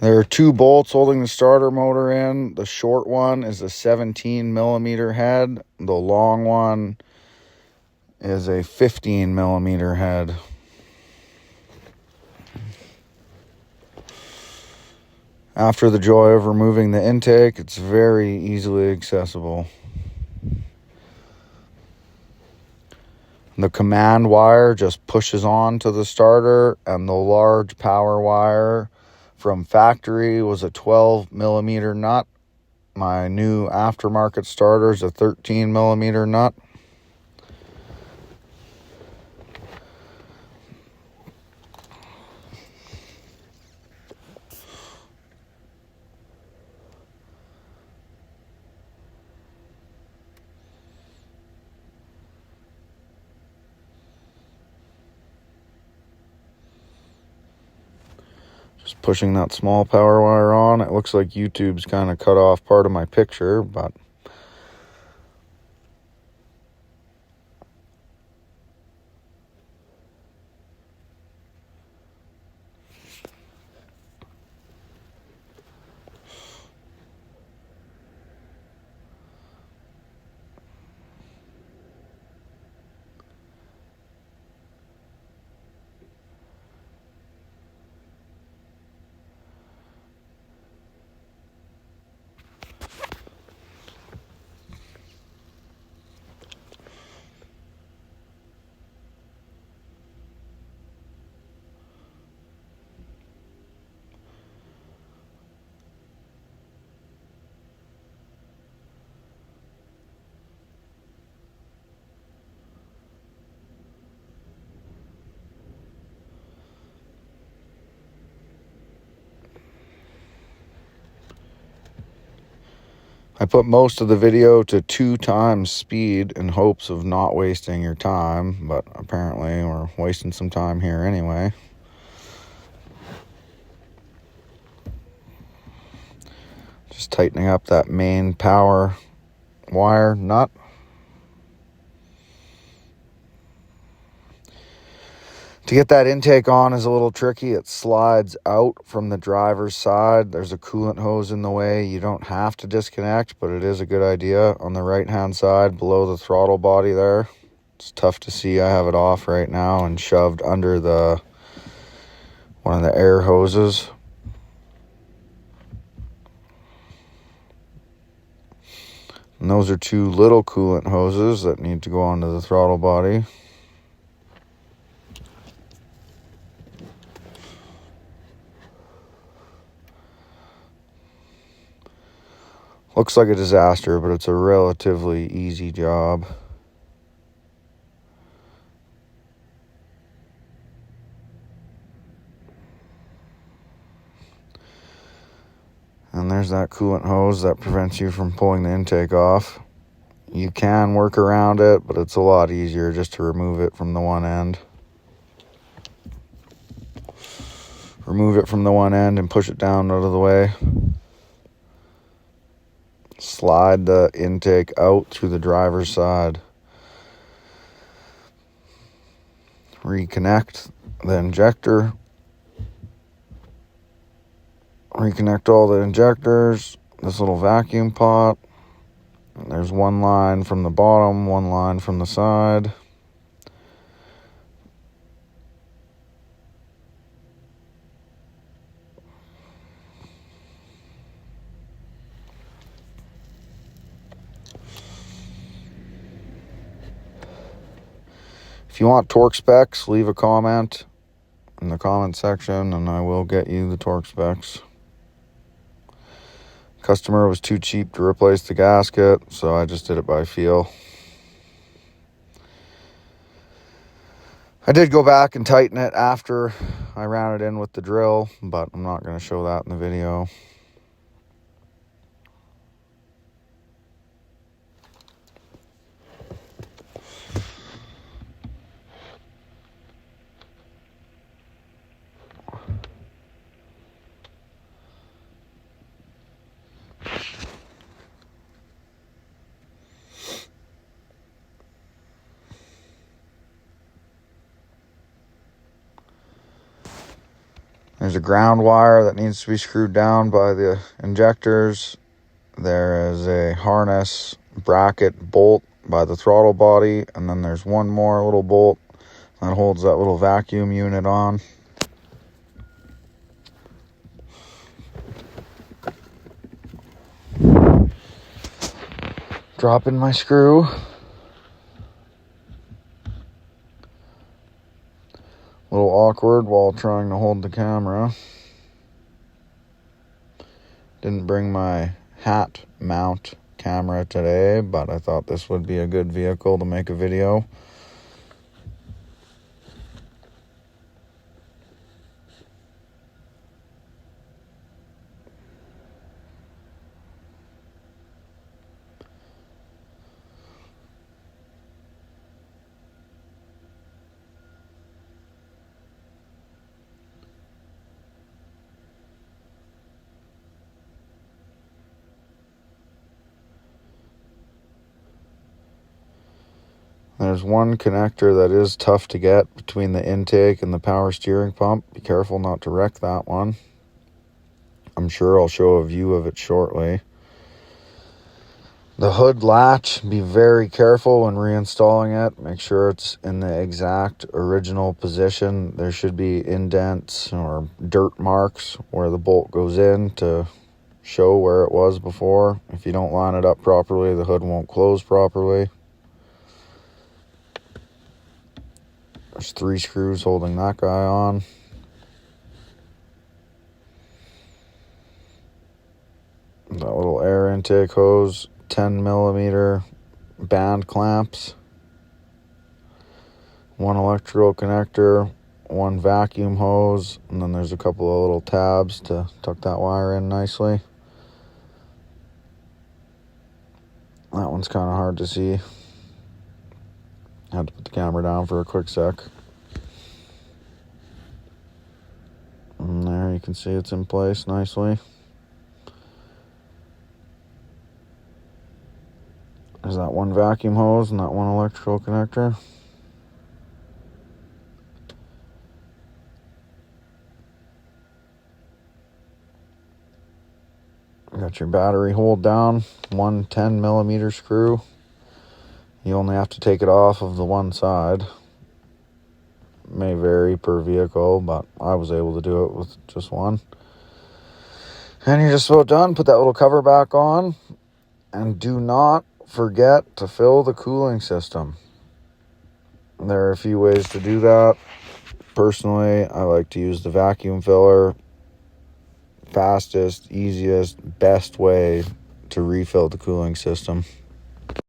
There are two bolts holding the starter motor in. The short one is a 17 millimeter head. The long one is a 15 millimeter head. After the joy of removing the intake, it's very easily accessible. The command wire just pushes on to the starter, and the large power wire from factory was a 12 millimeter nut. My new aftermarket starter is a 13 millimeter nut. Just pushing that small power wire on. It looks like YouTube's kind of cut off part of my picture, but I put most of the video to 2 times speed in hopes of not wasting your time, but apparently we're wasting some time here anyway. Just tightening up that main power wire nut. To get that intake on is a little tricky. It slides out from the driver's side. There's a coolant hose in the way. You don't have to disconnect, but it is a good idea. On the right-hand side, below the throttle body there. It's tough to see. I have it off right now and shoved under one of the air hoses. And those are 2 little coolant hoses that need to go onto the throttle body. Looks like a disaster, but it's a relatively easy job. And there's that coolant hose that prevents you from pulling the intake off. You can work around it, but it's a lot easier just to remove it from the one end. Remove it from the one end and push it down out of the way. Slide the intake out through the driver's side. Reconnect the injector. Reconnect all the injectors. This little vacuum pot. There's one line from the bottom, one line from the side. If you want torque specs, leave a comment in the comment section and I will get you the torque specs. Customer was too cheap to replace the gasket, so I just did it by feel. I did go back and tighten it after I ran it in with the drill, but I'm not going to show that in the video. There's a ground wire that needs to be screwed down by the injectors. There is a harness bracket bolt by the throttle body, and then there's one more little bolt that holds that little vacuum unit on. Drop in my screw. A little awkward while trying to hold the camera. Didn't bring my hat mount camera today, but I thought this would be a good vehicle to make a video. There's one connector that is tough to get between the intake and the power steering pump. Be careful not to wreck that one. I'm sure I'll show a view of it shortly. The hood latch, be very careful when reinstalling it. Make sure it's in the exact original position. There should be indents or dirt marks where the bolt goes in to show where it was before. If you don't line it up properly, the hood won't close properly. There's 3 screws holding that guy on. That little air intake hose, 10 millimeter band clamps, 1 electrical connector, 1 vacuum hose, and then there's a couple of little tabs to tuck that wire in nicely. That one's kind of hard to see. I had to put the camera down for a quick sec. And there you can see it's in place nicely. There's that 1 vacuum hose and that 1 electrical connector. Got your battery hold down, 1 10 millimeter screw. You only have to take it off of the one side. May vary per vehicle, but I was able to do it with just one. And you're just about done. Put that little cover back on. And do not forget to fill the cooling system. There are a few ways to do that. Personally, I like to use the vacuum filler. Fastest, easiest, best way to refill the cooling system.